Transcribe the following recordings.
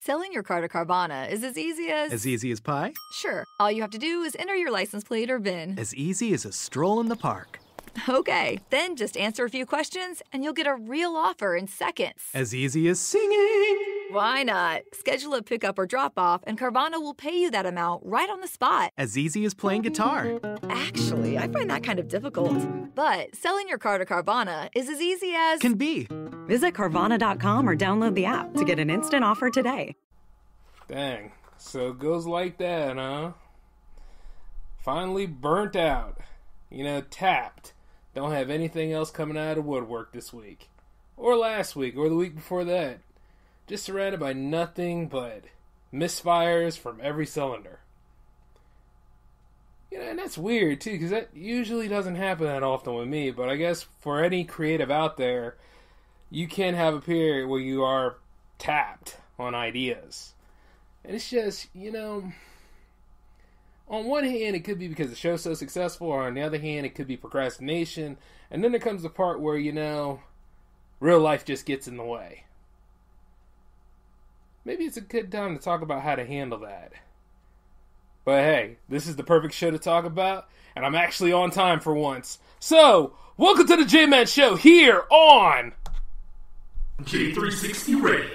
Selling your car to Carvana is as easy as... As easy as pie? Sure. All you have to do is enter your license plate or VIN. As easy as a stroll in the park. Okay, then just answer a few questions and you'll get a real offer in seconds. As easy as singing. Why not? Schedule a pickup or drop-off and Carvana will pay you that amount right on the spot. As easy as playing guitar. Actually, I find that kind of difficult. But selling your car to Carvana is as easy as... Can be. Visit Carvana.com or download the app to get an instant offer today. Dang, so it goes like that, huh? Finally burnt out. Tapped. Don't have anything else coming out of woodwork this week. Or last week, or the week before that. Just surrounded by nothing but misfires from every cylinder. And that's weird, too, because that usually doesn't happen that often with me. But I guess for any creative out there, you can have a period where you are tapped on ideas. And it's just, on one hand, it could be because the show's so successful, or on the other hand, it could be procrastination. And then there comes the part where, real life just gets in the way. Maybe it's a good time to talk about how to handle that. But hey, this is the perfect show to talk about, and I'm actually on time for once. So, welcome to the J-Man Show here on J360 Radio.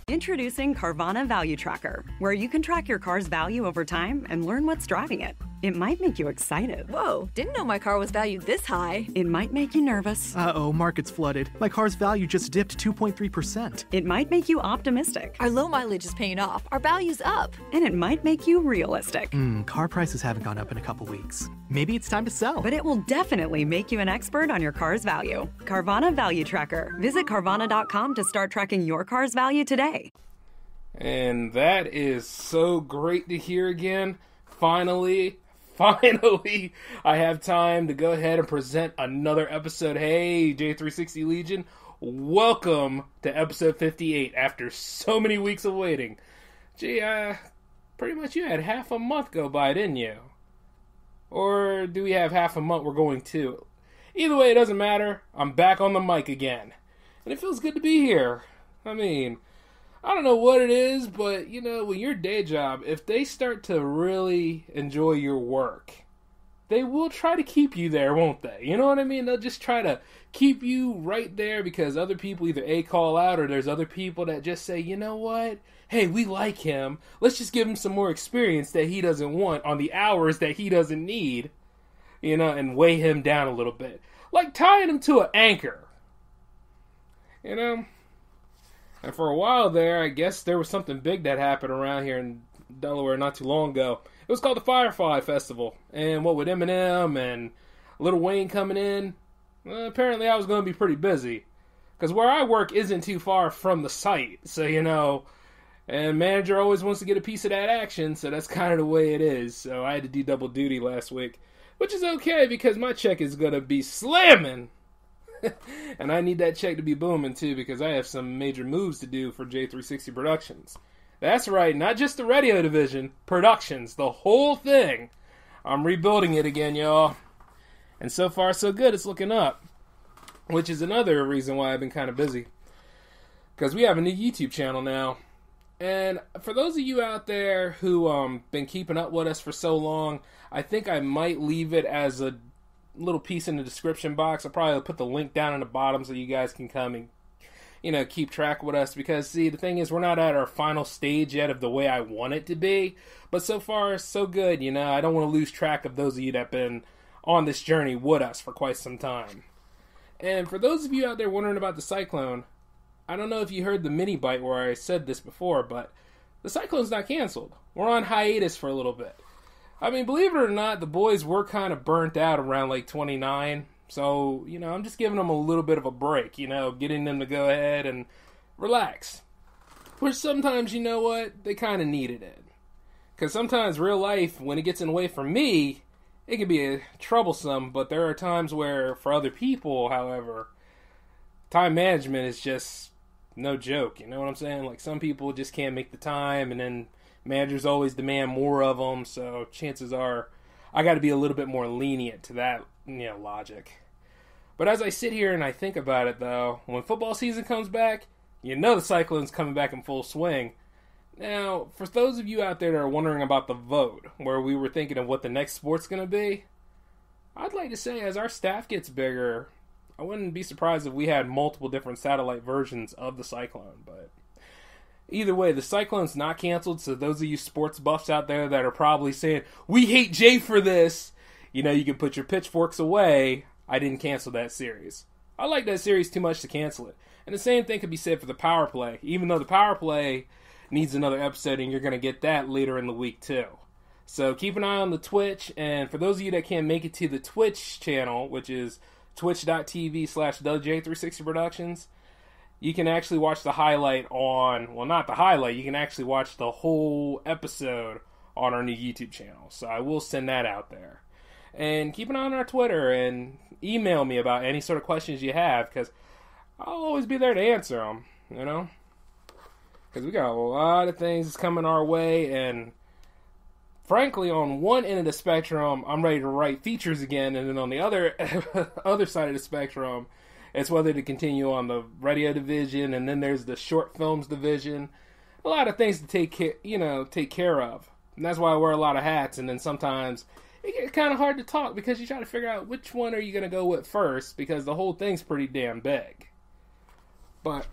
Introducing Carvana Value Tracker, where you can track your car's value over time and learn what's driving it. It might make you excited. Whoa, didn't know my car was valued this high. It might make you nervous. Uh-oh, market's flooded. My car's value just dipped 2.3%. It might make you optimistic. Our low mileage is paying off. Our value's up. And it might make you realistic. Car prices haven't gone up in a couple weeks. Maybe it's time to sell. But it will definitely make you an expert on your car's value. Carvana Value Tracker. Visit Carvana.com to start tracking your car's value today. And that is so great to hear again. Finally, I have time to go ahead and present another episode. Hey, J360 Legion, welcome to episode 58 after so many weeks of waiting. Gee, pretty much you had half a month go by, didn't you? Or do we have half a month we're going to? Either way, it doesn't matter. I'm back on the mic again. And it feels good to be here. I don't know what it is, but, when your day job, if they start to really enjoy your work, they will try to keep you there, won't they? You know what I mean? They'll just try to keep you right there because other people either A, call out, or there's other people that just say, you know what? Hey, we like him. Let's just give him some more experience that he doesn't want on the hours that he doesn't need, and weigh him down a little bit. Like tying him to an anchor. And for a while there, I guess there was something big that happened around here in Delaware not too long ago. It was called the Firefly Festival. And what with Eminem and Lil Wayne coming in, apparently I was going to be pretty busy. Because where I work isn't too far from the site. So, and manager always wants to get a piece of that action. So that's kind of the way it is. So I had to do double duty last week. Which is okay because my check is going to be slamming. And I need that check to be booming too because I have some major moves to do for J360 Productions. That's right, not just the radio division, Productions, the whole thing. I'm rebuilding it again, y'all. And so far so good, it's looking up. Which is another reason why I've been kind of busy. Because we have a new YouTube channel now. And for those of you out there who been keeping up with us for so long, I think I might leave it as a little piece in the description box. I'll probably put the link down in the bottom so you guys can come and keep track with us, because see, the thing is, we're not at our final stage yet of the way I want it to be, but so far so good. I don't want to lose track of those of you that have been on this journey with us for quite some time. And for those of you out there wondering about the Cyclone, I don't know if you heard the mini bite where I said this before, but the Cyclone's not canceled. We're on hiatus for a little bit. Believe it or not, the boys were kind of burnt out around like 29. So, I'm just giving them a little bit of a break, getting them to go ahead and relax. Which sometimes, they kind of needed it. Because sometimes real life, when it gets in the way for me, it can be troublesome. But there are times where, for other people, however, time management is just no joke. You know what I'm saying? Like, some people just can't make the time, and then managers always demand more of them. So chances are I got to be a little bit more lenient to that, logic. But as I sit here and I think about it, though, when football season comes back, the Cyclones coming back in full swing. Now, for those of you out there that are wondering about the vote, where we were thinking of what the next sport's going to be, I'd like to say as our staff gets bigger, I wouldn't be surprised if we had multiple different satellite versions of the Cyclone. But either way, the Cyclone's not canceled, so those of you sports buffs out there that are probably saying, we hate Jay for this, you can put your pitchforks away. I didn't cancel that series. I like that series too much to cancel it. And the same thing could be said for the Power Play, even though the Power Play needs another episode, and you're going to get that later in the week too. So keep an eye on the Twitch, and for those of you that can't make it to the Twitch channel, which is twitch.tv/WJ360 Productions, you can actually watch the highlight not the highlight, you can actually watch the whole episode on our new YouTube channel. So I will send that out there. And keep an eye on our Twitter, and email me about any sort of questions you have, because I'll always be there to answer them, because we got a lot of things coming our way, and frankly, on one end of the spectrum, I'm ready to write features again, and then on the other side of the spectrum, it's whether to continue on the radio division, and then there's the short films division. A lot of things to take care of, and that's why I wear a lot of hats. And then sometimes it gets kind of hard to talk because you try to figure out which one are you going to go with first, because the whole thing's pretty damn big. But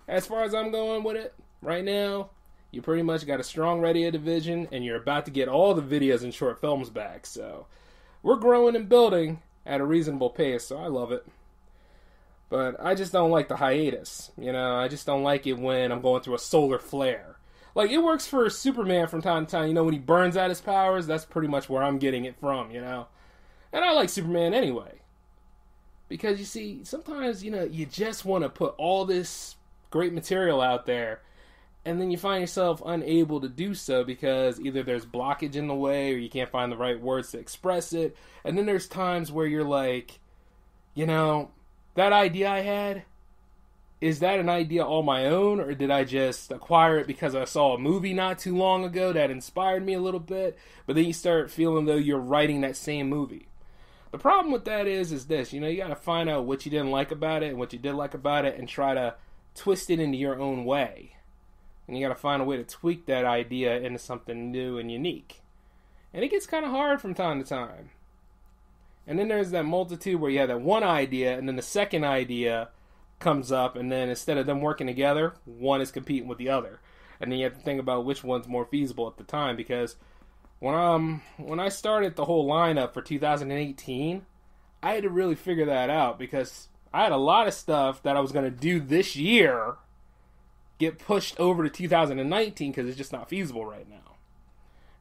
as far as I'm going with it right now, you pretty much got a strong radio division, and you're about to get all the videos and short films back. So we're growing and building at a reasonable pace, so I love it. But I just don't like the hiatus. I just don't like it when I'm going through a solar flare. Like, it works for Superman from time to time. When he burns out his powers, that's pretty much where I'm getting it from, And I like Superman anyway. Because, you see, sometimes, you just want to put all this great material out there, and then you find yourself unable to do so because either there's blockage in the way or you can't find the right words to express it. And then there's times where you're like, that idea I had, is that an idea all my own, or did I just acquire it because I saw a movie not too long ago that inspired me a little bit? But then you start feeling though you're writing that same movie. The problem with that is this, you got to find out what you didn't like about it and what you did like about it and try to twist it into your own way. And you got to find a way to tweak that idea into something new and unique. And it gets kind of hard from time to time. And then there's that multitude where you have that one idea, and then the second idea comes up, and then instead of them working together, one is competing with the other. And then you have to think about which one's more feasible at the time, because when I started the whole lineup for 2018, I had to really figure that out, because I had a lot of stuff that I was going to do this year get pushed over to 2019 because it's just not feasible right now.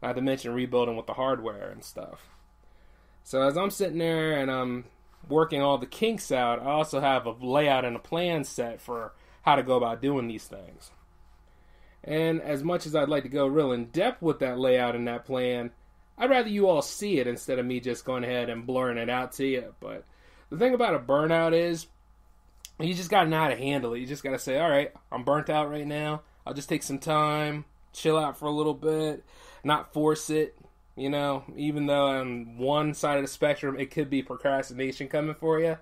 Not to mention rebuilding with the hardware and stuff. So as I'm sitting there and I'm working all the kinks out, I also have a layout and a plan set for how to go about doing these things. And as much as I'd like to go real in depth with that layout and that plan, I'd rather you all see it instead of me just going ahead and blurring it out to you. But the thing about a burnout is, you just got to know how to handle it. You just got to say, all right, I'm burnt out right now. I'll just take some time, chill out for a little bit, not force it. Even though on one side of the spectrum, it could be procrastination coming for you.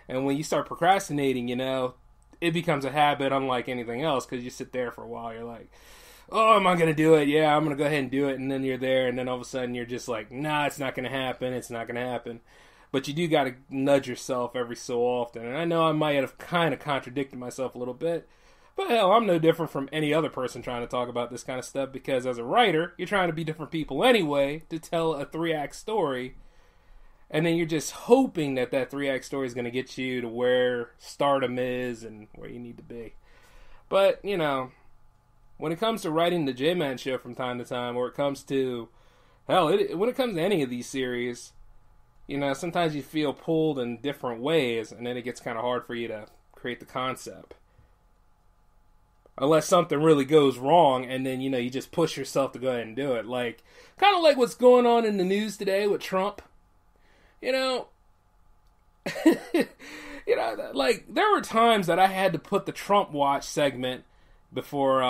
And when you start procrastinating, it becomes a habit unlike anything else, because you sit there for a while. You're like, oh, am I going to do it? Yeah, I'm going to go ahead and do it. And then you're there, and then all of a sudden you're just like, nah, it's not going to happen. It's not going to happen. But you do got to nudge yourself every so often. And I know I might have kind of contradicted myself a little bit. But hell, I'm no different from any other person trying to talk about this kind of stuff, because as a writer, you're trying to be different people anyway to tell a 3-act story. And then you're just hoping that 3-act story is going to get you to where stardom is and where you need to be. But, when it comes to writing the J-Man show from time to time, or it comes to, when it comes to any of these series, sometimes you feel pulled in different ways, and then it gets kind of hard for you to create the concept. Unless something really goes wrong, and then, you just push yourself to go ahead and do it. Kind of like what's going on in the news today with Trump. It's You know, like, there were times that I had to put the Trump Watch segment before,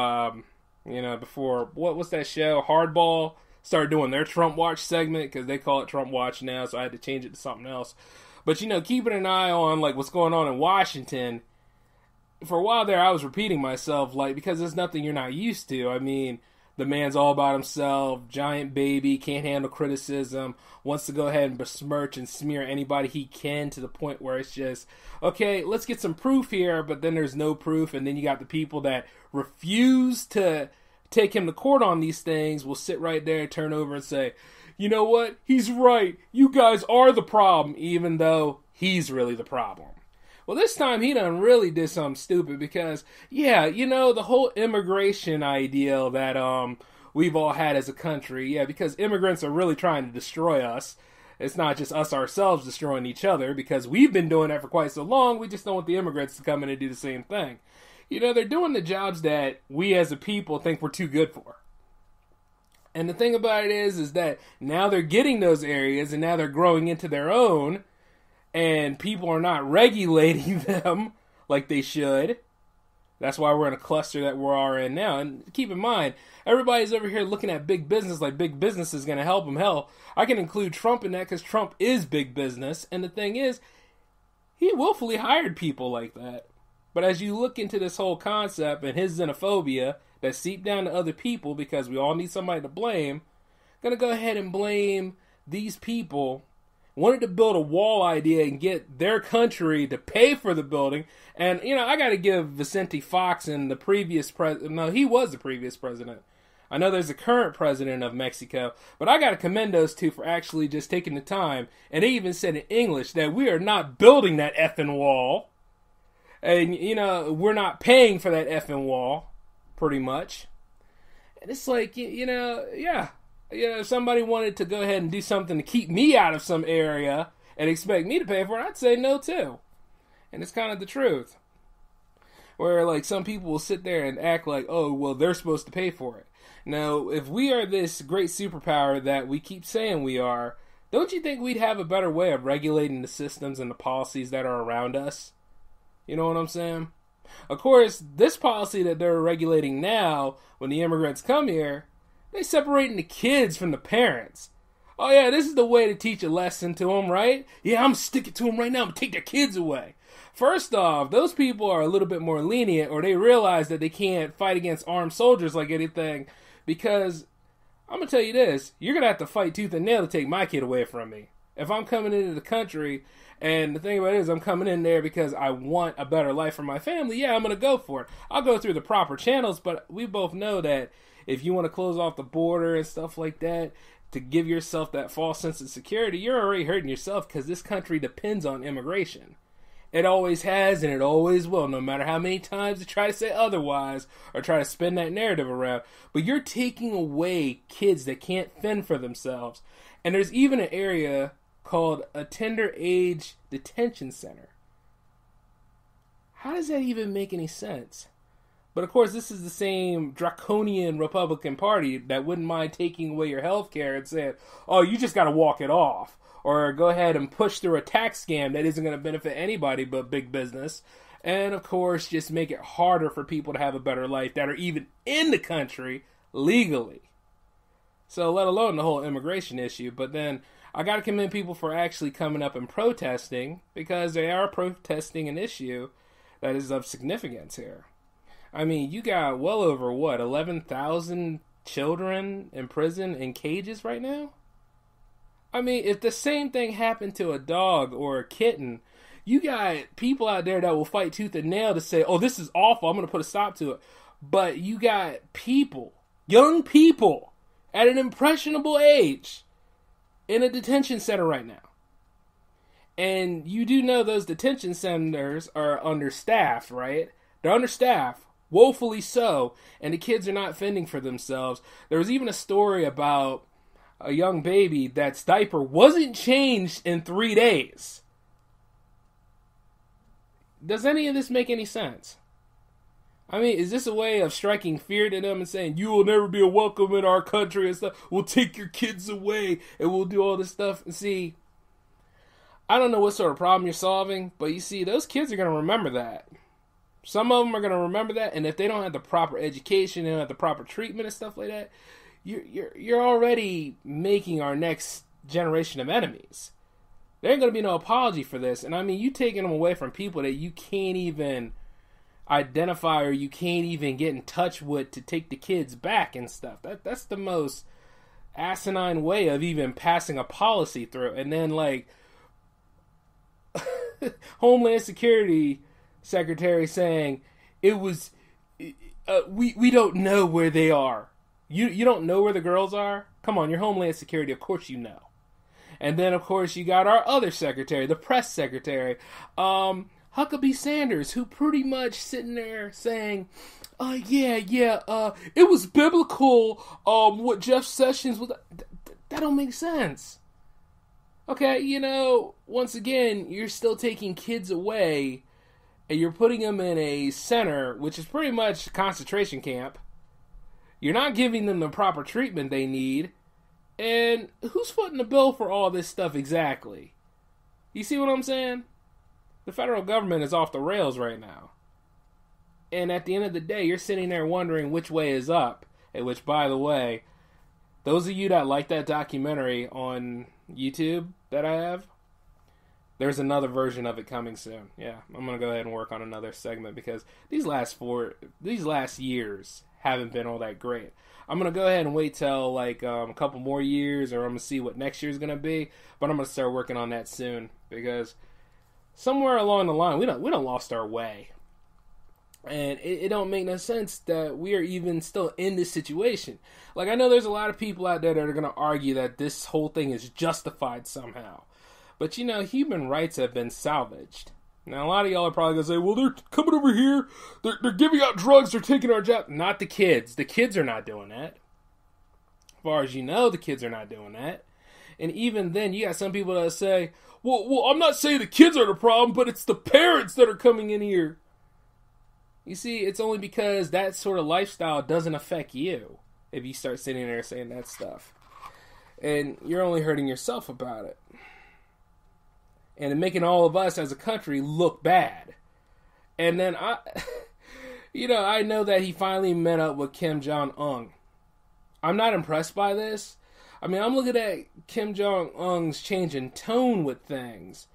before, what's that show? Hardball started doing their Trump Watch segment, because they call it Trump Watch now, so I had to change it to something else. But, keeping an eye on, like, what's going on in Washington, for a while there, I was repeating myself, like, because there's nothing you're not used to. I mean, the man's all about himself, giant baby, can't handle criticism, wants to go ahead and besmirch and smear anybody he can, to the point where it's just, okay, let's get some proof here, but then there's no proof, and then you got the people that refuse to take him to court on these things, will sit right there and turn over and say, you know what, he's right, you guys are the problem, even though he's really the problem. Well, this time he done really did something stupid, because, yeah, the whole immigration ideal that we've all had as a country, yeah, because immigrants are really trying to destroy us. It's not just us ourselves destroying each other, because we've been doing that for quite so long, we just don't want the immigrants to come in and do the same thing. They're doing the jobs that we as a people think we're too good for. And the thing about it is that now they're getting those areas, and now they're growing into their own, and people are not regulating them like they should. That's why we're in a cluster that we are in now. And keep in mind, everybody's over here looking at big business like big business is going to help them. Hell, I can include Trump in that, because Trump is big business. And the thing is, he willfully hired people like that. But as you look into this whole concept and his xenophobia that seeped down to other people, because we all need somebody to blame, going to go ahead and blame these people. Wanted to build a wall idea and get their country to pay for the building. And, I got to give Vicente Fox and the previous president, no, he was the previous president. I know there's a current president of Mexico, but I got to commend those two for actually just taking the time. And they even said in English that we are not building that effing wall. And, we're not paying for that effing wall, pretty much. And it's like, yeah. If somebody wanted to go ahead and do something to keep me out of some area and expect me to pay for it, I'd say no too. And it's kind of the truth. Where, like, some people will sit there and act like, oh, well, they're supposed to pay for it. Now, if we are this great superpower that we keep saying we are, don't you think we'd have a better way of regulating the systems and the policies that are around us? You know what I'm saying? Of course, this policy that they're regulating now, when the immigrants come here, they separating the kids from the parents. Oh yeah, this is the way to teach a lesson to them, right? Yeah, I'm sticking to them right now. I'm going to take their kids away. First off, those people are a little bit more lenient, or they realize that they can't fight against armed soldiers like anything, because I'm going to tell you this, you're going to have to fight tooth and nail to take my kid away from me. If I'm coming into the country, and the thing about it is I'm coming in there because I want a better life for my family, yeah, I'm going to go for it. I'll go through the proper channels, but we both know that if you want to close off the border and stuff like that to give yourself that false sense of security, you're already hurting yourself, because this country depends on immigration. It always has, and it always will, no matter how many times they try to say otherwise or try to spin that narrative around. But you're taking away kids that can't fend for themselves. And there's even an area called a tender age detention center. How does that even make any sense? But of course, this is the same draconian Republican Party that wouldn't mind taking away your health care and saying, oh, you just got to walk it off. Or go ahead and push through a tax scam that isn't going to benefit anybody but big business. And of course, just make it harder for people to have a better life that are even in the country legally. So let alone the whole immigration issue. But then I got to commend people for actually coming up and protesting, because they are protesting an issue that is of significance here. I mean, you got well over, 11,000 children in prison in cages right now? I mean, if the same thing happened to a dog or a kitten, you got people out there that will fight tooth and nail to say, oh, this is awful, I'm going to put a stop to it. But you got people, young people, at an impressionable age, in a detention center right now. And you do know those detention centers are understaffed, right? They're understaffed. Woefully so, and the kids are not fending for themselves. There was even a story about a young baby that's diaper wasn't changed in 3 days. Does any of this make any sense? I mean, is this a way of striking fear to them and saying, you will never be welcome in our country and stuff, we'll take your kids away and we'll do all this stuff? And see, I don't know what sort of problem you're solving, but you see, those kids are going to remember that. Some of them are going to remember that, and if they don't have the proper education, they don't have the proper treatment and stuff like that, you're already making our next generation of enemies. There ain't going to be no apology for this. And I mean, you taking them away from people that you can't even identify or you can't even get in touch with to take the kids back and stuff. That's the most asinine way of even passing a policy through. And then, like, Homeland Security Secretary saying it was we don't know where they are. You don't know where the girls are? Come on, you're Homeland Security, of course you know. And then, of course, you got our other secretary, the press secretary, Huckabee Sanders, who pretty much sitting there saying, it was biblical, what Jeff Sessions was. That don't make sense. Okay, you know, once again, you're still taking kids away, and you're putting them in a center, which is pretty much a concentration camp. You're not giving them the proper treatment they need. And who's footing the bill for all this stuff exactly? You see what I'm saying? The federal government is off the rails right now. And at the end of the day, you're sitting there wondering which way is up. And which, by the way, those of you that like that documentary on YouTube that I have, there's another version of it coming soon. Yeah, I'm going to go ahead and work on another segment because these last years haven't been all that great. I'm going to go ahead and wait till like a couple more years, or I'm going to see what next year's going to be. But I'm going to start working on that soon because somewhere along the line, we don't lost our way. And it don't make no sense that we are even still in this situation. Like, I know there's a lot of people out there that are going to argue that this whole thing is justified somehow. But, you know, human rights have been salvaged. Now, a lot of y'all are probably going to say, well, they're coming over here, they're giving out drugs, they're taking our job. Not the kids. The kids are not doing that. As far as you know, the kids are not doing that. And even then, you got some people that say, well, I'm not saying the kids are the problem, but it's the parents that are coming in here. You see, it's only because that sort of lifestyle doesn't affect you if you start sitting there saying that stuff. And you're only hurting yourself about it. And making all of us as a country look bad. And then I know that he finally met up with Kim Jong-un. I'm not impressed by this. I mean, I'm looking at Kim Jong-un's change in tone with things.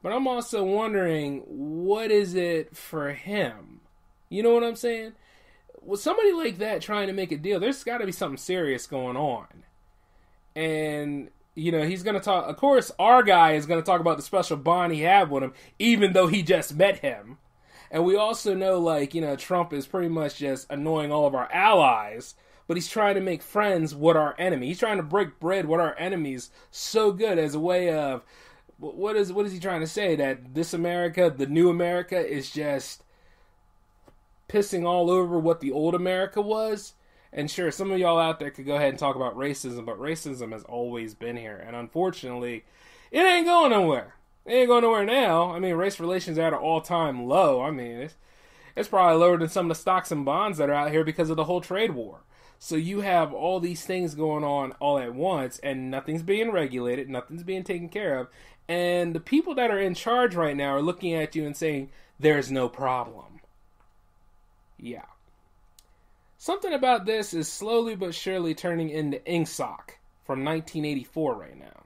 But I'm also wondering, what is it for him? You know what I'm saying? With somebody like that trying to make a deal, there's got to be something serious going on. And, you know, he's going to talk, of course, our guy is going to talk about the special bond he had with him, even though he just met him. And we also know, like, you know, Trump is pretty much just annoying all of our allies, but he's trying to make friends with our enemy. He's trying to break bread with our enemies so good as a way of, what is he trying to say? That this America, the new America, is just pissing all over what the old America was? And sure, some of y'all out there could go ahead and talk about racism, but racism has always been here. And unfortunately, it ain't going nowhere. It ain't going nowhere now. I mean, race relations are at an all-time low. I mean, it's probably lower than some of the stocks and bonds that are out here because of the whole trade war. So you have all these things going on all at once, and nothing's being regulated, nothing's being taken care of. And the people that are in charge right now are looking at you and saying, there's no problem. Yeah. Something about this is slowly but surely turning into INGSOC from 1984 right now.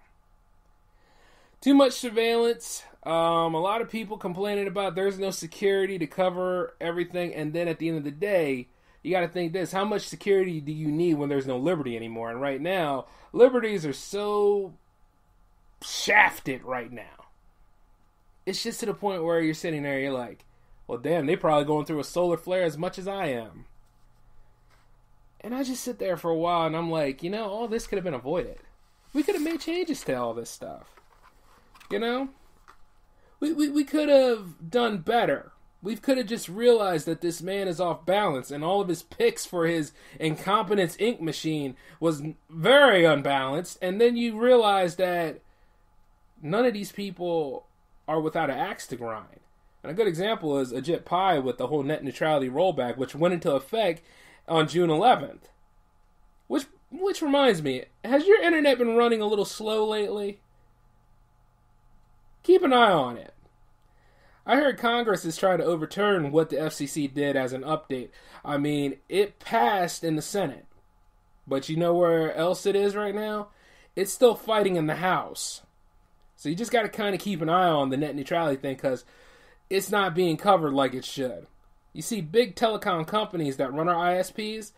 Too much surveillance. A lot of people complaining about there's no security to cover everything. And then at the end of the day, you got to think this. How much security do you need when there's no liberty anymore? And right now, liberties are so shafted right now. It's just to the point where you're sitting there, you're like, well, damn, they probably going through a solar flare as much as I am. And I just sit there for a while and I'm like, you know, all this could have been avoided. We could have made changes to all this stuff. You know? We could have done better. We could have just realized that this man is off balance and all of his picks for his incompetence ink machine was very unbalanced. And then you realize that none of these people are without an axe to grind. And a good example is Ajit Pai with the whole net neutrality rollback, which went into effect on June 11th. Which reminds me, has your internet been running a little slow lately? keep an eye on it. I heard Congress is trying to overturn what the FCC did as an update. I mean, it passed in the Senate. But you know where else it is right now? It's still fighting in the House. So you just got to kind of keep an eye on the net neutrality thing because it's not being covered like it should. You see, big telecom companies that run our ISPs,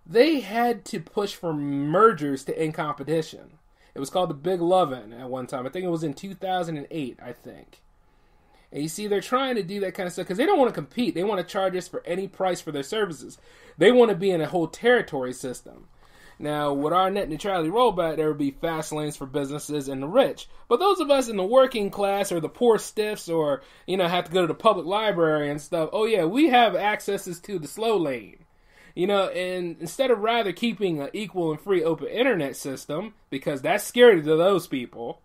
they had to push for mergers to end competition. It was called the Big Lovin' at one time. I think it was in 2008, I think. And you see, they're trying to do that kind of stuff because they don't want to compete. They want to charge us for any price for their services. They want to be in a whole territory system. Now, with our net neutrality rollback, there would be fast lanes for businesses and the rich. But those of us in the working class or the poor stiffs or, have to go to the public library and stuff, oh yeah, we have accesses to the slow lane. And instead of rather keeping an equal and free open internet system, because that's scary to those people,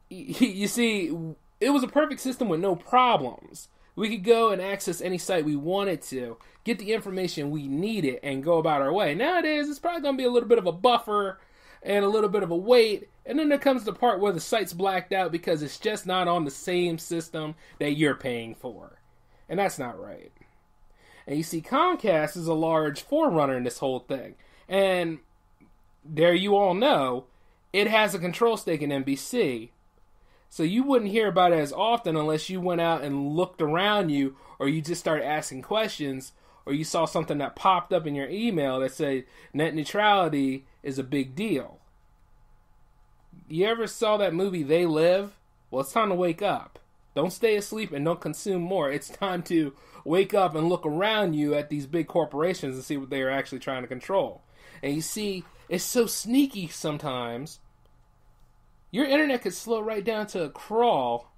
you see, it was a perfect system with no problems. We could go and access any site we wanted to, get the information we needed, and go about our way. Nowadays, it's probably going to be a little bit of a buffer and a little bit of a wait, and then there comes the part where the site's blacked out because it's just not on the same system that you're paying for. And that's not right. And you see, Comcast is a large forerunner in this whole thing. And there you all know, it has a control stake in NBC. So you wouldn't hear about it as often unless you went out and looked around you, or you just started asking questions, or you saw something that popped up in your email that said net neutrality is a big deal. You ever saw that movie They Live? Well, it's time to wake up. Don't stay asleep and don't consume more. It's time to wake up and look around you at these big corporations and see what they are actually trying to control. And you see, it's so sneaky sometimes. Your internet could slow right down to a crawl,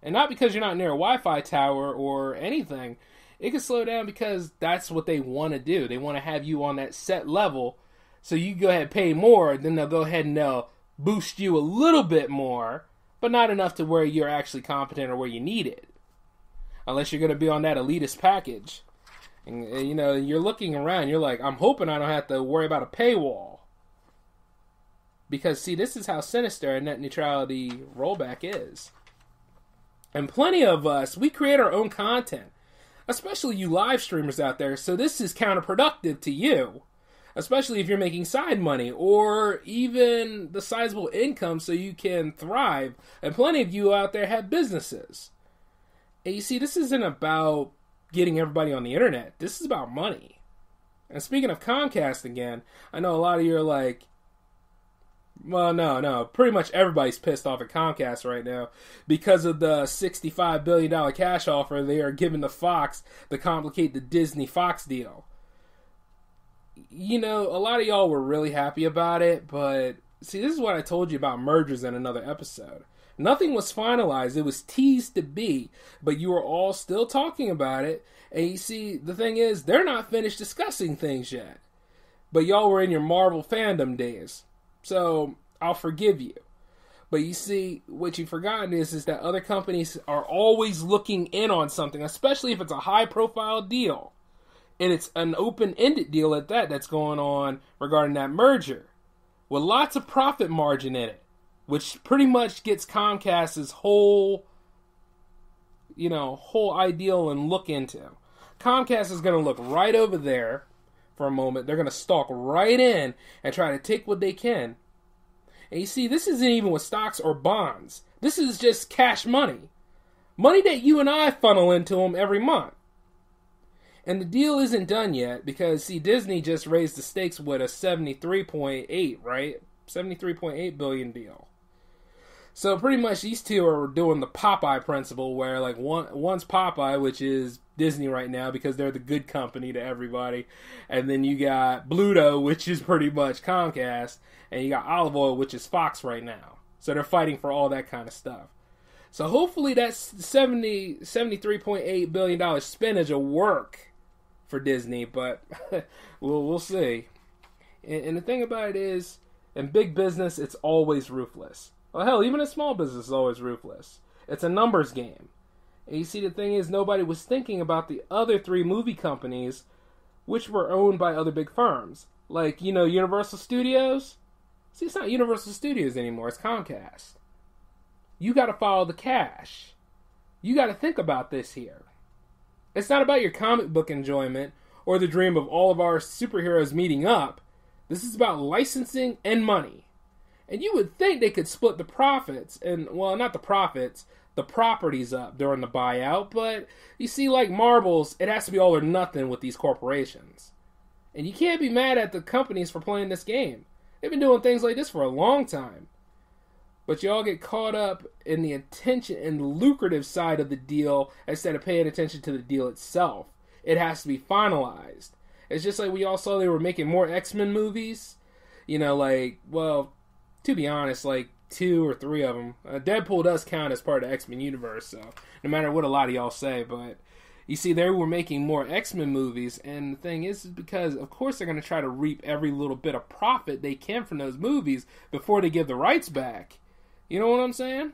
and not because you're not near a Wi-Fi tower or anything. It could slow down because that's what they want to do. They want to have you on that set level, so you go ahead and pay more, then they'll go ahead and they'll boost you a little bit more, but not enough to where you're actually competent or where you need it. Unless you're going to be on that elitist package. And you're looking around, you're like, I'm hoping I don't have to worry about a paywall. Because, see, this is how sinister a net neutrality rollback is. And plenty of us, we create our own content. Especially you live streamers out there. So this is counterproductive to you. Especially if you're making side money. Or even the sizable income so you can thrive. And plenty of you out there have businesses. And you see, this isn't about getting everybody on the internet. This is about money. And speaking of Comcast again, I know a lot of you are like, well, no. Pretty much everybody's pissed off at Comcast right now because of the $65 billion cash offer they are giving to Fox to complicate the Disney-Fox deal. A lot of y'all were really happy about it, but see, this is what I told you about mergers in another episode. Nothing was finalized. It was teased to be, but you were all still talking about it. And you see, the thing is, they're not finished discussing things yet. But y'all were in your Marvel fandom days. So, I'll forgive you. But you see, what you've forgotten is that other companies are always looking in on something, especially if it's a high-profile deal. And it's an open-ended deal at that that's going on regarding that merger. With lots of profit margin in it. Which pretty much gets Comcast's whole ideal and look into. Comcast is going to look right over there for a moment. They're going to stalk right in and try to take what they can. And you see, this isn't even with stocks or bonds. This is just cash money. Money that you and I funnel into them every month. And the deal isn't done yet because, see, Disney just raised the stakes with a 73.8, right? 73.8 billion deal. So pretty much these two are doing the Popeye principle where like one's Popeye, which is Disney right now because they're the good company to everybody. And then you got Bluto, which is pretty much Comcast. And you got Olive Oil, which is Fox right now. So they're fighting for all that kind of stuff. So hopefully that $73.8 billion spinach will work for Disney. But we'll see. And the thing about it is, in big business, it's always ruthless. Well, hell, even a small business is always ruthless. It's a numbers game. And you see, the thing is, nobody was thinking about the other three movie companies, which were owned by other big firms. Like, Universal Studios? See, it's not Universal Studios anymore, it's Comcast. you got to follow the cash. You got to think about this here. It's not about your comic book enjoyment or the dream of all of our superheroes meeting up. This is about licensing and money. And you would think they could split the profits, and, well, not the profits, the properties up during the buyout, but you see, like marbles, it has to be all or nothing with these corporations. And you can't be mad at the companies for playing this game. They've been doing things like this for a long time. But you all get caught up in the attention and lucrative side of the deal instead of paying attention to the deal itself. It has to be finalized. It's just like we all saw they were making more X-Men movies. You know, like, well, to be honest, like 2 or 3 of them. Deadpool does count as part of the X-Men universe, so no matter what a lot of y'all say, but you see, they were making more X-Men movies, and the thing is because, of course, they're going to try to reap every little bit of profit they can from those movies before they give the rights back. You know what I'm saying?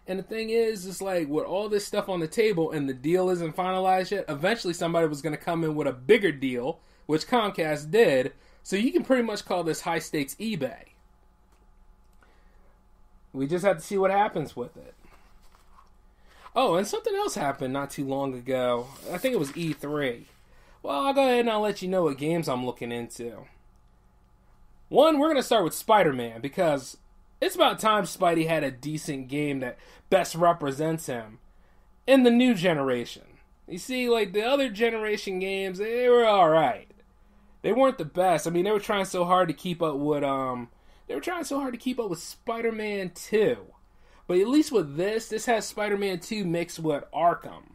And the thing is, it's like, with all this stuff on the table and the deal isn't finalized yet, eventually somebody was going to come in with a bigger deal, which Comcast did, so you can pretty much call this high-stakes eBay. We just have to see what happens with it. Oh, and something else happened not too long ago. I think it was E3. Well, I'll go ahead and I'll let you know what games I'm looking into. One, we're going to start with Spider-Man, because it's about time Spidey had a decent game that best represents him in the new generation. You see, like, the other generation games, they were alright. They weren't the best. I mean, they were trying so hard to keep up with, Spider-Man 2. But at least with this has Spider-Man 2 mixed with Arkham.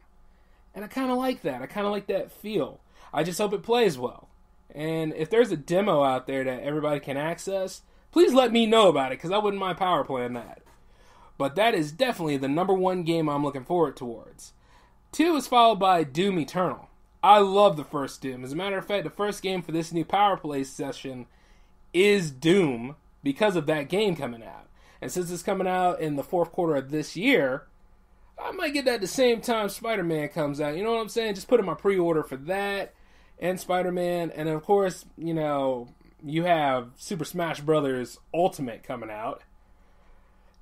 And I kind of like that. I kind of like that feel. I just hope it plays well. And if there's a demo out there that everybody can access, please let me know about it, because I wouldn't mind power playing that. But that is definitely the number 1 game I'm looking forward towards. 2 is followed by Doom Eternal. I love the first Doom. As a matter of fact, the first game for this new power play session is Doom because of that game coming out. And since it's coming out in the 4th quarter of this year, I might get that the same time Spider-Man comes out. You know what I'm saying? Just put in my pre-order for that and Spider-Man. And of course, you know, you have Super Smash Bros. Ultimate coming out.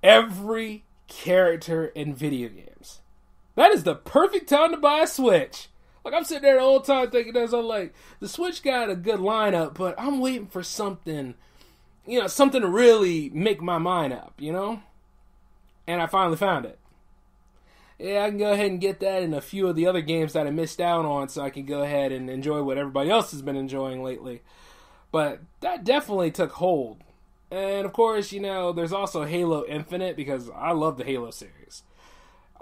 Every character in video games. That is the perfect time to buy a Switch. Like, I'm sitting there the whole time thinking this, I'm like, the Switch got a good lineup, but I'm waiting for something, you know, something to really make my mind up, you know? And I finally found it. Yeah, I can go ahead and get that and a few of the other games that I missed out on, so I can go ahead and enjoy what everybody else has been enjoying lately. But that definitely took hold. And of course, you know, there's also Halo Infinite, because I love the Halo series.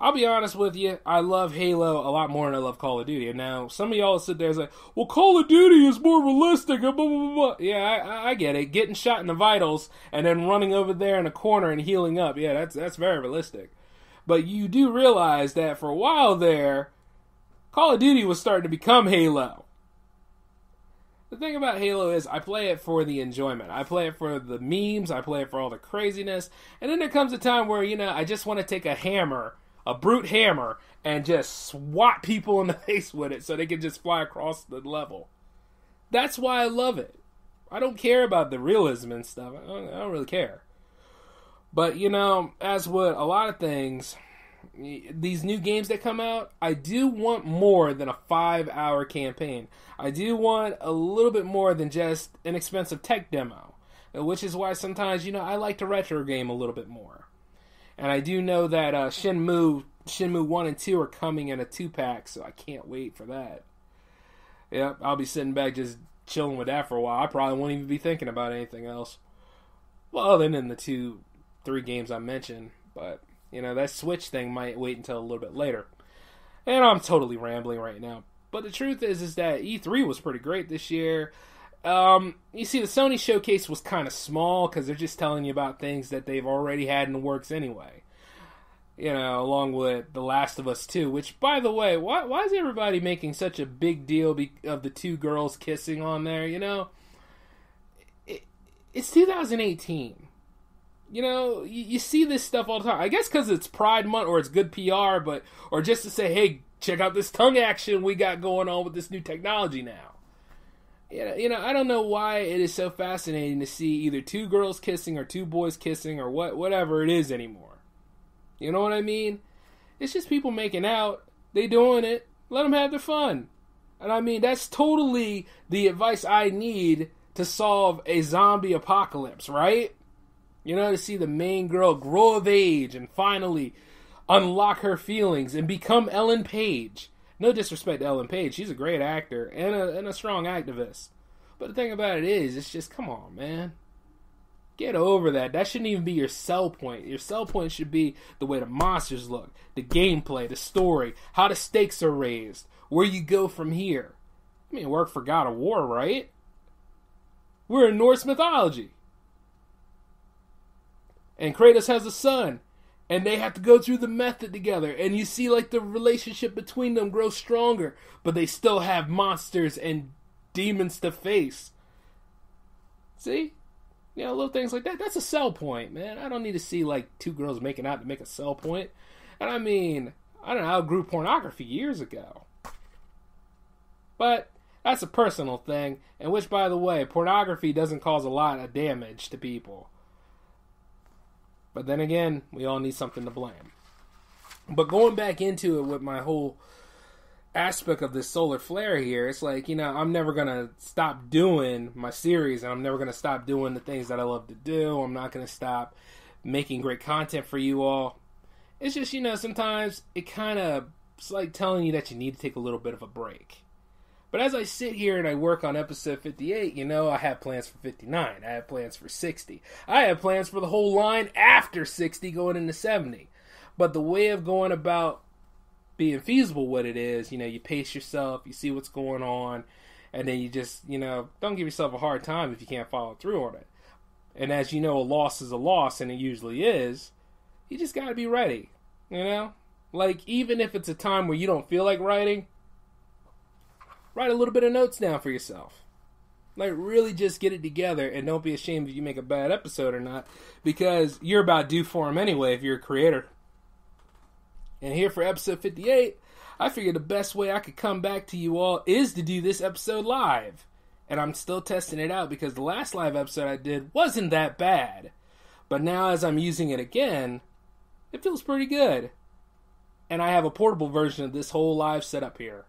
I'll be honest with you, I love Halo a lot more than I love Call of Duty. And now, some of y'all sit there and say, well, Call of Duty is more realistic, blah, blah, blah, blah. Yeah, I get it. Getting shot in the vitals and then running over there in a corner and healing up. Yeah, that's very realistic. But you do realize that for a while there, Call of Duty was starting to become Halo. The thing about Halo is I play it for the enjoyment. I play it for the memes. I play it for all the craziness. And then there comes a time where, you know, I just want to take a hammer, a brute hammer, and just swat people in the face with it so they can just fly across the level. That's why I love it. I don't care about the realism and stuff. I don't really care. But, you know, as with a lot of things, these new games that come out, I do want more than a 5-hour campaign. I do want a little bit more than just an expensive tech demo. Which is why sometimes, you know, I like to retro game a little bit more. And I do know that Shenmue 1 and 2 are coming in a 2-pack, so I can't wait for that. Yep, I'll be sitting back just chilling with that for a while. I probably won't even be thinking about anything else. Well, other than the 2-3 games I mentioned. But, you know, that Switch thing might wait until a little bit later. And I'm totally rambling right now. But the truth is that E3 was pretty great this year. You see, the Sony showcase was kind of small because they're just telling you about things that they've already had in the works anyway. You know, along with The Last of Us 2, which, by the way, why is everybody making such a big deal of the 2 girls kissing on there, you know? It's 2018. You know, you see this stuff all the time. I guess because it's Pride Month or it's good PR, or just to say, hey, check out this tongue action we got going on with this new technology now. I don't know why it is so fascinating to see either two girls kissing or two boys kissing or whatever it is anymore. You know what I mean? It's just people making out. They doing it. Let them have their fun. And I mean, that's totally the advice I need to solve a zombie apocalypse, right? To see the main girl grow of age and finally unlock her feelings and become Ellen Page. No disrespect to Ellen Page. She's a great actor and a strong activist. But the thing about it is, it's just, come on, man. Get over that. That shouldn't even be your sell point. Your sell point should be the way the monsters look, the gameplay, the story, how the stakes are raised, where you go from here. I mean, it worked for God of War, right? We're in Norse mythology. And Kratos has a son. And they have to go through the method together. And you see, like, the relationship between them grow stronger. But they still have monsters and demons to face. See? Little things like that. That's a sell point, man. I don't need to see, like, two girls making out to make a sell point. And I mean, I don't know, I outgrew pornography years ago. But that's a personal thing. And which, by the way, pornography doesn't cause a lot of damage to people. But then again, we all need something to blame. But going back into it with my whole aspect of this solar flare here, it's like, I'm never going to stop doing my series, and I'm never going to stop doing the things that I love to do. I'm not going to stop making great content for you all. It's just, sometimes it's like telling you that you need to take a little bit of a break. But as I sit here and I work on episode 58, I have plans for 59. I have plans for 60. I have plans for the whole line after 60 going into 70. But the way of going about being feasible with it is, you pace yourself, you see what's going on, and then you just, don't give yourself a hard time if you can't follow through on it. And as you know, a loss is a loss, and it usually is. You just got to be ready, Like, even if it's a time where you don't feel like writing, write a little bit of notes down for yourself. Like, really just get it together, and don't be ashamed if you make a bad episode or not, because you're about due for them anyway if you're a creator. And here for episode 58, I figured the best way I could come back to you all is to do this episode live. And I'm still testing it out because the last live episode I did wasn't that bad. But now as I'm using it again, it feels pretty good. And I have a portable version of this whole live setup here.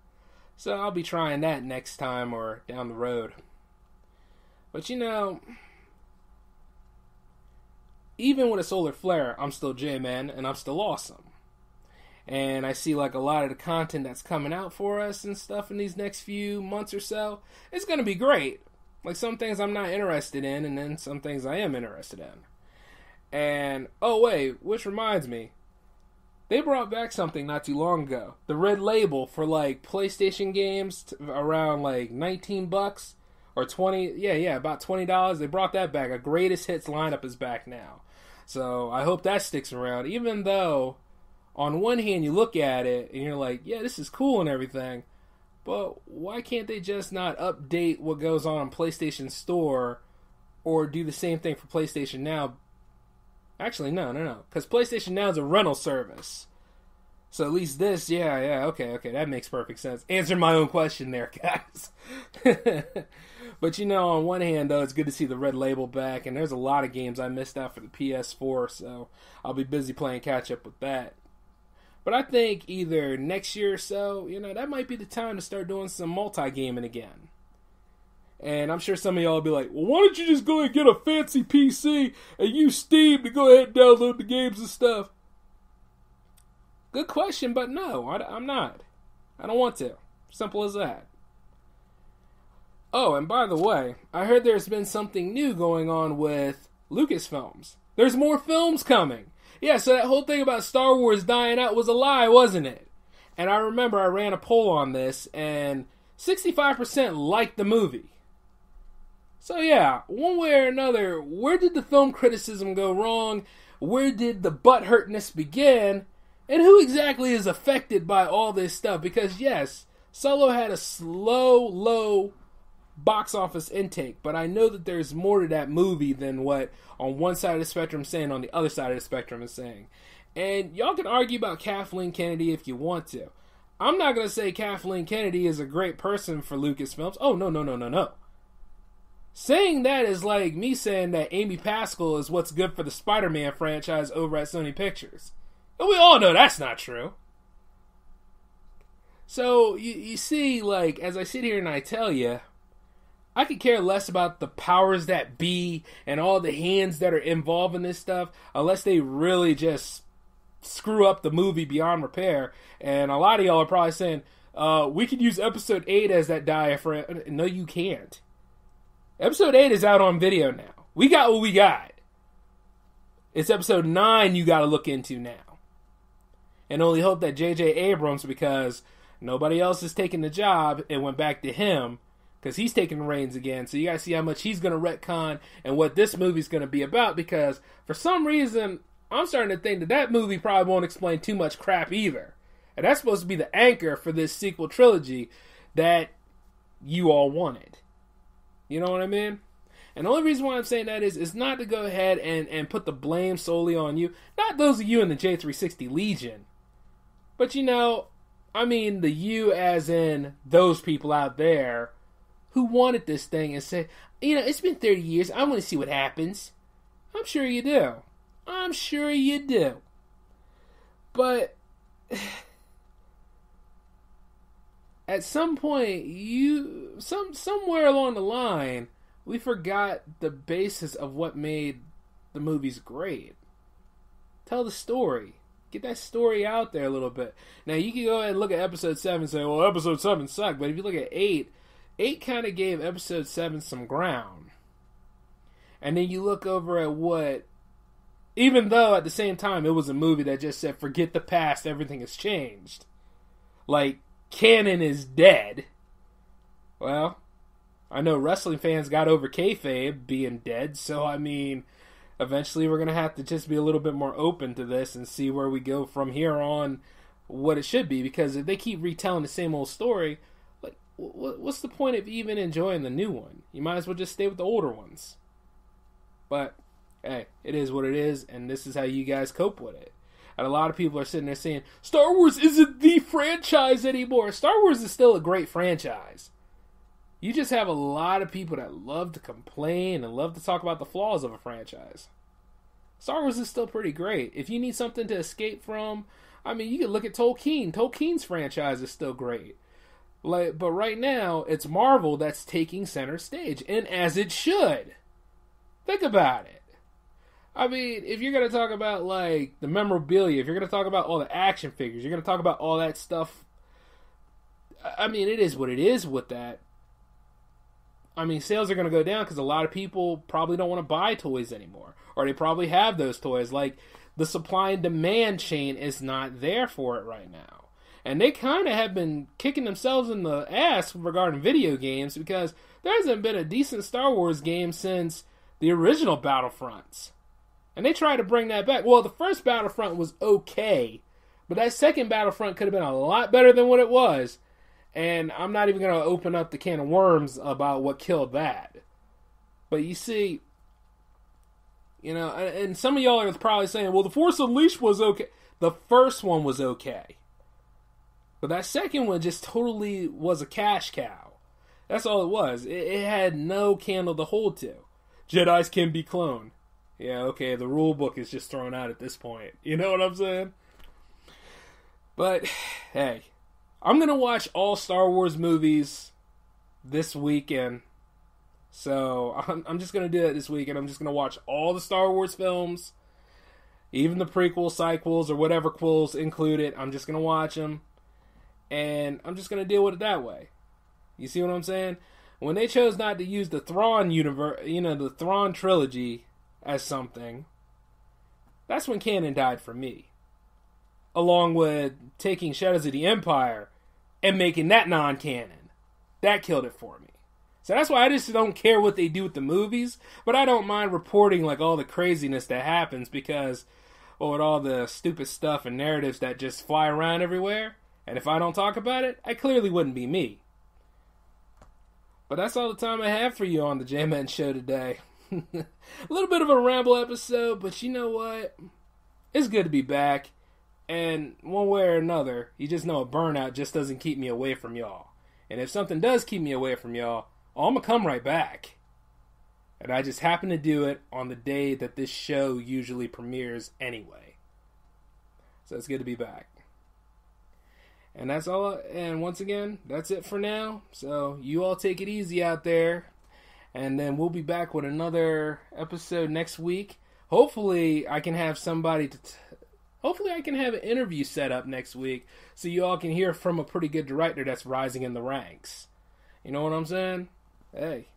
So I'll be trying that next time or down the road. But even with a solar flare, I'm still J-Man and I'm still awesome. And I see like a lot of the content that's coming out for us and stuff in these next few months or so. It's going to be great. Like some things I'm not interested in and then some things I am interested in. And, oh wait, which reminds me. They brought back something not too long ago. The red label for like PlayStation games around like $19 or 20. Yeah, about $20. They brought that back. A greatest hits lineup is back now. So I hope that sticks around. Even though on one hand you look at it and you're like, yeah, this is cool and everything. But why can't they just not update what goes on PlayStation Store or do the same thing for PlayStation Now? Actually, no. Because PlayStation Now is a rental service. So at least this, yeah, okay, that makes perfect sense. Answered my own question there, guys. But on one hand, though, it's good to see the red label back. And there's a lot of games I missed out for the PS4, so I'll be busy playing catch-up with that. But I think either next year or so, that might be the time to start doing some multi-gaming again. And I'm sure some of y'all will be like, well, why don't you just go ahead and get a fancy PC and use Steam to go ahead and download the games and stuff? Good question, but no, I'm not. I don't want to. Simple as that. Oh, and by the way, I heard there's been something new going on with Lucasfilms. There's more films coming. Yeah, so that whole thing about Star Wars dying out was a lie, wasn't it? And I remember I ran a poll on this, and 65% liked the movie. So yeah, one way or another, where did the film criticism go wrong? Where did the butthurtness begin? And who exactly is affected by all this stuff? Because yes, Solo had a slow, low box office intake, but I know that there's more to that movie than what on one side of the spectrum is saying, on the other side of the spectrum is saying. And y'all can argue about Kathleen Kennedy if you want to. I'm not going to say Kathleen Kennedy is a great person for Lucasfilms. Oh, no. Saying that is like me saying that Amy Pascal is what's good for the Spider-Man franchise over at Sony Pictures. And we all know that's not true. So, you see, like, as I sit here and I tell you, I could care less about the powers that be and all the hands that are involved in this stuff unless they really just screw up the movie beyond repair. And a lot of y'all are probably saying, we could use episode 8 as that diaphragm. No, you can't. Episode 8 is out on video now. We got what we got. It's episode 9 you got to look into now. And only hope that J.J. Abrams, because nobody else is taking the job, it went back to him, because he's taking the reins again. So you got to see how much he's going to retcon and what this movie's going to be about, because for some reason, I'm starting to think that movie probably won't explain too much crap either. And that's supposed to be the anchor for this sequel trilogy that you all wanted. You know what I mean? And the only reason why I'm saying that is not to go ahead and put the blame solely on you. Not those of you in the J360 Legion. But you know, I mean the you as in those people out there who wanted this thing and said, you know, it's been 30 years. I want to see what happens. I'm sure you do. I'm sure you do. But at some point, somewhere along the line, we forgot the basis of what made the movies great. Tell the story. Get that story out there a little bit. Now, you can go ahead and look at episode 7 and say, well, episode 7 sucked. But if you look at 8 kind of gave episode 7 some ground. And then you look over at what, even though at the same time it was a movie that just said, forget the past, everything has changed. Like, canon is dead. Well, I know wrestling fans got over kayfabe being dead, so I mean, eventually we're going to have to just be a little bit more open to this and see where we go from here on, what it should be, because if they keep retelling the same old story, like, what's the point of even enjoying the new one? You might as well just stay with the older ones. But, hey, it is what it is, and this is how you guys cope with it. And a lot of people are sitting there saying, Star Wars isn't the franchise anymore. Star Wars is still a great franchise. You just have a lot of people that love to complain and love to talk about the flaws of a franchise. Star Wars is still pretty great. If you need something to escape from, I mean, you can look at Tolkien. Tolkien's franchise is still great. But right now, it's Marvel that's taking center stage, and as it should. Think about it. I mean, if you're going to talk about, like, the memorabilia, if you're going to talk about all the action figures, you're going to talk about all that stuff, I mean, it is what it is with that. I mean, sales are going to go down because a lot of people probably don't want to buy toys anymore. Or they probably have those toys. Like, the supply and demand chain is not there for it right now. And they kind of have been kicking themselves in the ass regarding video games because there hasn't been a decent Star Wars game since the original Battlefronts. And they tried to bring that back. Well, the first Battlefront was okay, but that second Battlefront could have been a lot better than what it was. And I'm not even going to open up the can of worms about what killed that. But you see, you know, and some of y'all are probably saying, well, The Force Unleashed was okay. The first one was okay. But that second one just totally was a cash cow. That's all it was. It had no candle to hold to. Jedis can be cloned. Yeah, okay, the rule book is just thrown out at this point. You know what I'm saying? But, hey, I'm going to watch all Star Wars movies this weekend. So, I'm just going to do it this weekend. I'm just going to watch all the Star Wars films, even the prequels, sequels, or whatever quills included. I'm just going to watch them, and I'm just going to deal with it that way. You see what I'm saying? When they chose not to use the Thrawn universe, you know, the Thrawn trilogy as something, that's when canon died for me. Along with taking Shadows of the Empire and making that non-canon. That killed it for me. So that's why I just don't care what they do with the movies, but I don't mind reporting like all the craziness that happens because, well, with all the stupid stuff and narratives that just fly around everywhere, and if I don't talk about it, I clearly wouldn't be me. But that's all the time I have for you on the J-Man Show today. A little bit of a ramble episode, but you know what? It's good to be back. And one way or another, you just know a burnout just doesn't keep me away from y'all. And if something does keep me away from y'all, I'm going to come right back. And I just happened to do it on the day that this show usually premieres anyway. So it's good to be back. And that's all. And once again, that's it for now. So you all take it easy out there. And then we'll be back with another episode next week. Hopefully I can have somebody hopefully I can have an interview set up next week so you all can hear from a pretty good director that's rising in the ranks. You know what I'm saying? Hey.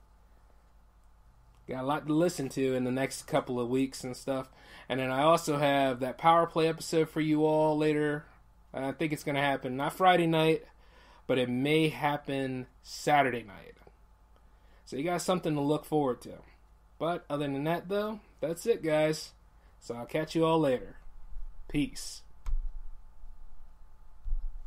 Got a lot to listen to in the next couple of weeks and stuff. And then I also have that Power Play episode for you all later. I think it's going to happen not Friday night, but it may happen Saturday night. So you got something to look forward to. But other than that, though, that's it, guys. So I'll catch you all later. Peace.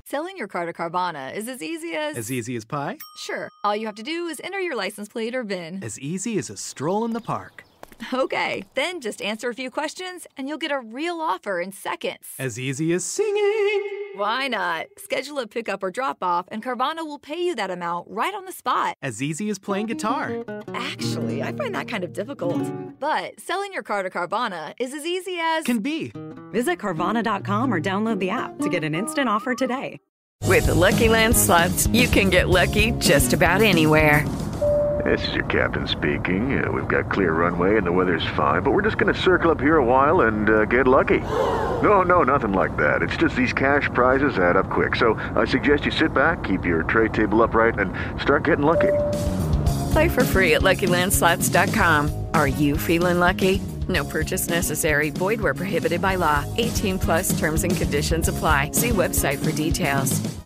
Selling your car to Carvana is as easy as... As easy as pie? Sure. All you have to do is enter your license plate or VIN. As easy as a stroll in the park. Okay, then just answer a few questions and you'll get a real offer in seconds. As easy as singing. Why not? Schedule a pickup or drop off and Carvana will pay you that amount right on the spot. As easy as playing guitar. Actually, I find that kind of difficult. But selling your car to Carvana is as easy as... Can be. Visit Carvana.com or download the app to get an instant offer today. With the Lucky Land Slots, you can get lucky just about anywhere. This is your captain speaking. We've got clear runway and the weather's fine, but we're just going to circle up here a while and get lucky. No, nothing like that. It's just these cash prizes add up quick. So I suggest you sit back, keep your tray table upright, and start getting lucky. Play for free at LuckyLandSlots.com. Are you feeling lucky? No purchase necessary. Void where prohibited by law. 18+ terms and conditions apply. See website for details.